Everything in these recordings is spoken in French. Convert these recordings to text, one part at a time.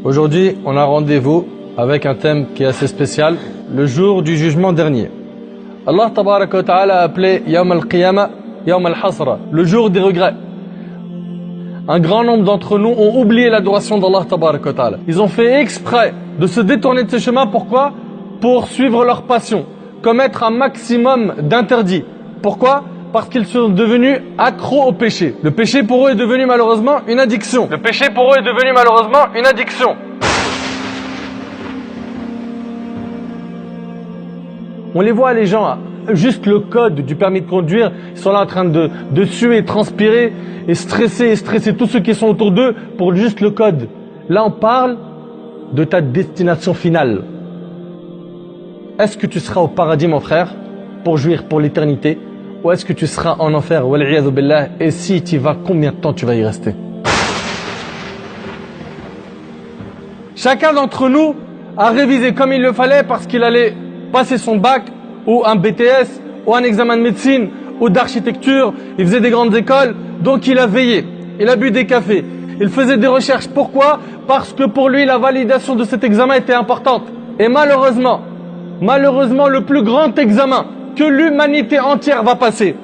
Aujourd'hui, on a rendez-vous avec un thème qui est assez spécial, le jour du jugement dernier. Allah tabaraka wa ta'ala a appelé Yawm al-Qiyamah, Yawm al-Hasra, le jour des regrets. Un grand nombre d'entre nous ont oublié l'adoration d'Allah tabaraka wa ta'ala. Ils ont fait exprès de se détourner de ce chemin. Pourquoi? Pour suivre leur passion, commettre un maximum d'interdits. Pourquoi? Parce qu'ils sont devenus accros au péché. Le péché pour eux est devenu malheureusement une addiction. Le péché pour eux est devenu malheureusement une addiction. On les voit, les gens, juste le code du permis de conduire, ils sont là en train de suer, transpirer et stresser tous ceux qui sont autour d'eux pour juste le code. Là, on parle de ta destination finale. Est-ce que tu seras au paradis, mon frère, pour jouir pour l'éternité? Ou est-ce que tu seras en enfer, wal'iyadhu billah, et si tu y vas, combien de temps tu vas y rester? Chacun d'entre nous a révisé comme il le fallait parce qu'il allait passer son bac, ou un BTS, ou un examen de médecine, ou d'architecture. Il faisait des grandes écoles, donc il a veillé, il a bu des cafés, il faisait des recherches. Pourquoi? Parce que pour lui, la validation de cet examen était importante. Et malheureusement, le plus grand examen que l'humanité entière va passer.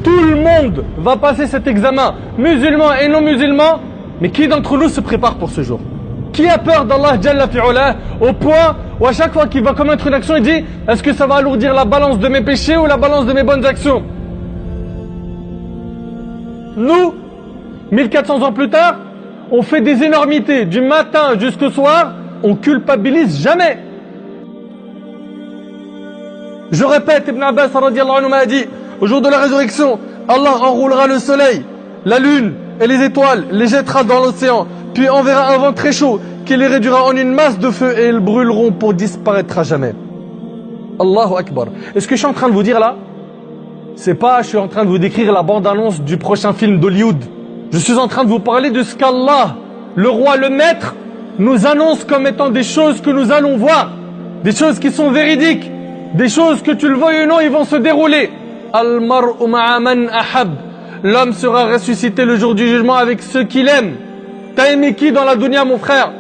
Tout le monde va passer cet examen, musulmans et non musulmans. Mais qui d'entre nous se prépare pour ce jour? Qui a peur d'Allah Jalla fi'ula au point où à chaque fois qu'il va commettre une action, il dit: est-ce que ça va alourdir la balance de mes péchés ou la balance de mes bonnes actions? Nous, 1400 ans plus tard, on fait des énormités du matin jusqu'au soir, on culpabilise jamais. Je répète, Ibn Abbas radiyallahu anhu m'a dit: au jour de la résurrection, Allah enroulera le soleil, la lune et les étoiles, les jettera dans l'océan, puis enverra un vent très chaud qui les réduira en une masse de feu et ils brûleront pour disparaître à jamais. Allahu Akbar. Et ce que je suis en train de vous dire là, c'est pas je suis en train de vous décrire la bande-annonce du prochain film d'Hollywood. Je suis en train de vous parler de ce qu'Allah, le roi, le maître, nous annonce comme étant des choses que nous allons voir, des choses qui sont véridiques, des choses que tu le veuilles ou non, ils vont se dérouler. Al-mar'u ma'a man ahab. L'homme sera ressuscité le jour du jugement avec ceux qu'il aime. T'as aimé qui dans la dunya, mon frère?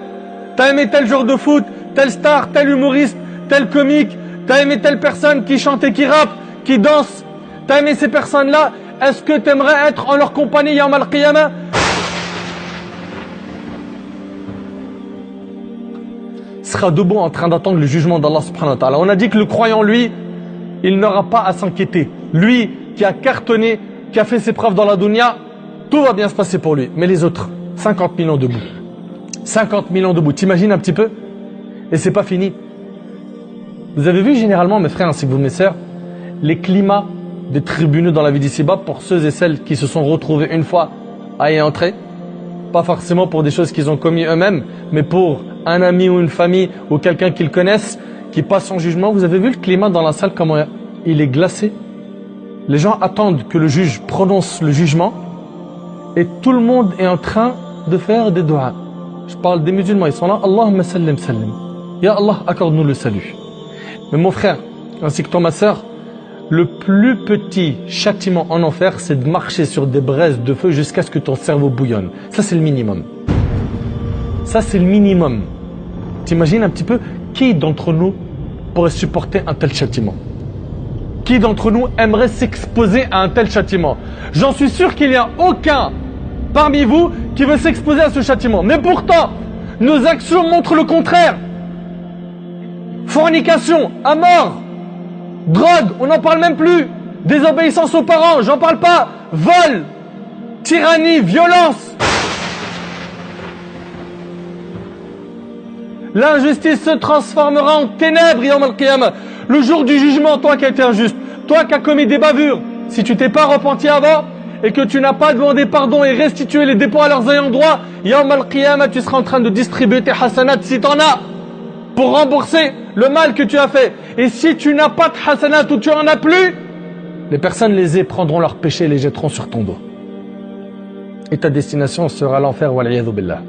T'as aimé tel joueur de foot, tel star, tel humoriste, tel comique? T'as aimé telle personne qui chante et qui rappe, qui danse? T'as aimé ces personnes-là? Est-ce que t'aimerais être en leur compagnie Yawm al-Qiyamah? Sera debout en train d'attendre le jugement d'Allah subhanahu wa ta'ala. On a dit que le croyant, lui, il n'aura pas à s'inquiéter. Lui qui a cartonné, qui a fait ses preuves dans la dunya, tout va bien se passer pour lui. Mais les autres, 50 000 ans debout. 50 000 ans debout. T'imagines un petit peu? Et c'est pas fini. Vous avez vu généralement, mes frères ainsi que vous, mes sœurs, les climats des tribunaux dans la vie d'ici-bas pour ceux et celles qui se sont retrouvés une fois à y entrer. Pas forcément pour des choses qu'ils ont commis eux-mêmes, mais pour un ami ou une famille ou quelqu'un qu'ils connaissent qui passe son jugement. Vous avez vu le climat dans la salle, comment il est glacé? Les gens attendent que le juge prononce le jugement et tout le monde est en train de faire des doigts. Je parle des musulmans, ils sont là. Allahumma sallim sallim. Ya Allah, accorde-nous le salut. Mais mon frère, ainsi que toi ma sœur, le plus petit châtiment en enfer, c'est de marcher sur des braises de feu jusqu'à ce que ton cerveau bouillonne. Ça, c'est le minimum. Ça, c'est le minimum. T'imagines un petit peu qui d'entre nous pourrait supporter un tel châtiment? Qui d'entre nous aimerait s'exposer à un tel châtiment? J'en suis sûr qu'il n'y a aucun parmi vous qui veut s'exposer à ce châtiment. Mais pourtant, nos actions montrent le contraire. Fornication, à mort. Drogue, on n'en parle même plus. Désobéissance aux parents, j'en parle pas. Vol, tyrannie, violence. L'injustice se transformera en ténèbres, Yawm al-Qiyamah. Le jour du jugement, toi qui as été injuste, toi qui as commis des bavures, si tu t'es pas repenti avant et que tu n'as pas demandé pardon et restitué les dépôts à leurs ayants droit, Yawm al-Qiyamah, tu seras en train de distribuer tes hasanats si t'en as, pour rembourser le mal que tu as fait. Et si tu n'as pas de hasanat ou tu en as plus, les personnes lésées prendront leurs péchés et les jetteront sur ton dos. Et ta destination sera l'enfer, wal'iyadhu billah.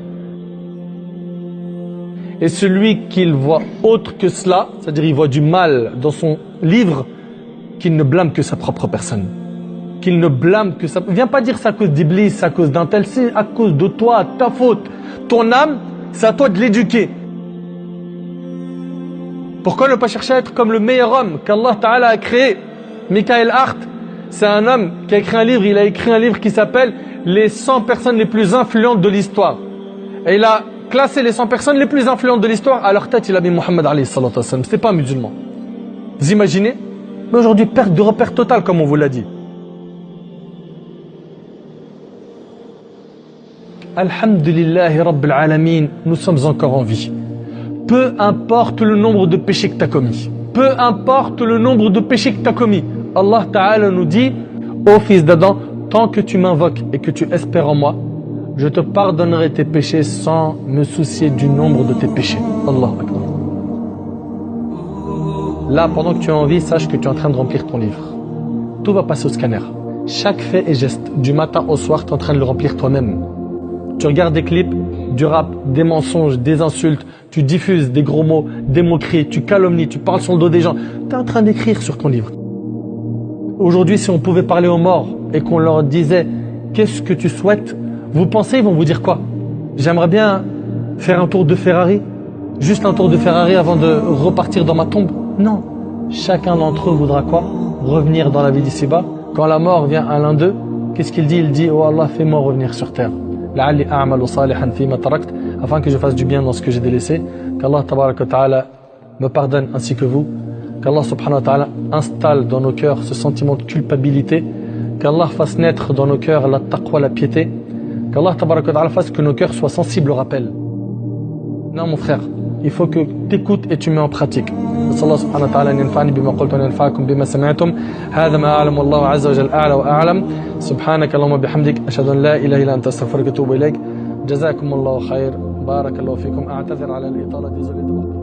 Et celui qu'il voit autre que cela, c'est-à-dire il voit du mal dans son livre, qu'il ne blâme que sa propre personne. Qu'il ne blâme que sa... Viens pas dire c'est à cause d'Iblis, c'est à cause d'un tel, c'est à cause de toi, ta faute. Ton âme, c'est à toi de l'éduquer. Pourquoi ne pas chercher à être comme le meilleur homme qu'Allah Ta'ala a créé? Michael Hart, c'est un homme qui a écrit un livre, il a écrit un livre qui s'appelle Les 100 personnes les plus influentes de l'histoire. Et il a classé les 100 personnes les plus influentes de l'histoire, à leur tête il a mis Mohammed alayhi salatu wassalam. C'était pas un musulman. Vous imaginez? Mais aujourd'hui, perte de repère totale, comme on vous l'a dit. Alhamdulillahi Rabbil Alamin, nous sommes encore en vie. Peu importe le nombre de péchés que tu as commis. Peu importe le nombre de péchés que tu as commis. Allah Ta'ala nous dit, ô fils d'Adam, tant que tu m'invoques et que tu espères en moi, je te pardonnerai tes péchés sans me soucier du nombre de tes péchés. Allah Akbar. Là, pendant que tu es en vie, sache que tu es en train de remplir ton livre. Tout va passer au scanner. Chaque fait et geste, du matin au soir, tu es en train de le remplir toi-même. Tu regardes des clips, du rap, des mensonges, des insultes, tu diffuses des gros mots, des moqueries, tu calomnies, tu parles sur le dos des gens. Tu es en train d'écrire sur ton livre. Aujourd'hui, si on pouvait parler aux morts et qu'on leur disait « Qu'est-ce que tu souhaites ?» Vous pensez, ils vont vous dire quoi? J'aimerais bien faire un tour de Ferrari. Juste un tour de Ferrari avant de repartir dans ma tombe. Non. Chacun d'entre eux voudra quoi? Revenir dans la vie d'ici-bas. Quand la mort vient à l'un d'eux, qu'est-ce qu'il dit? Il dit « Oh Allah, fais-moi revenir sur terre. » Afin que je fasse du bien dans ce que j'ai délaissé. Qu'Allah tabaraka wa ta'ala me pardonne ainsi que vous. Qu'Allah subhanahu wa ta'ala installe dans nos cœurs ce sentiment de culpabilité. Qu'Allah fasse naître dans nos cœurs la taqwa, la piété. Qu'Allah tabaraka wa ta'ala fasse que nos cœurs soient sensibles au rappel. Non mon frère, il faut que tu écoutes et tu mets en pratique. Allah subhanahu wa ta'ala an yanfa'ani bima qultu wa yanfa'akum bima sami'tum. Hadha ma a'lamu Allahu 'azza wa jalla a'la wa a'lam. Subhanaka Allahumma bihamdik ashhadu an la ilaha illa anta astaghfiruka wa atubu ilayk. Jazakumullahu khair. Barakallahu fikum. A'tazir 'ala al-itala, désolé de votre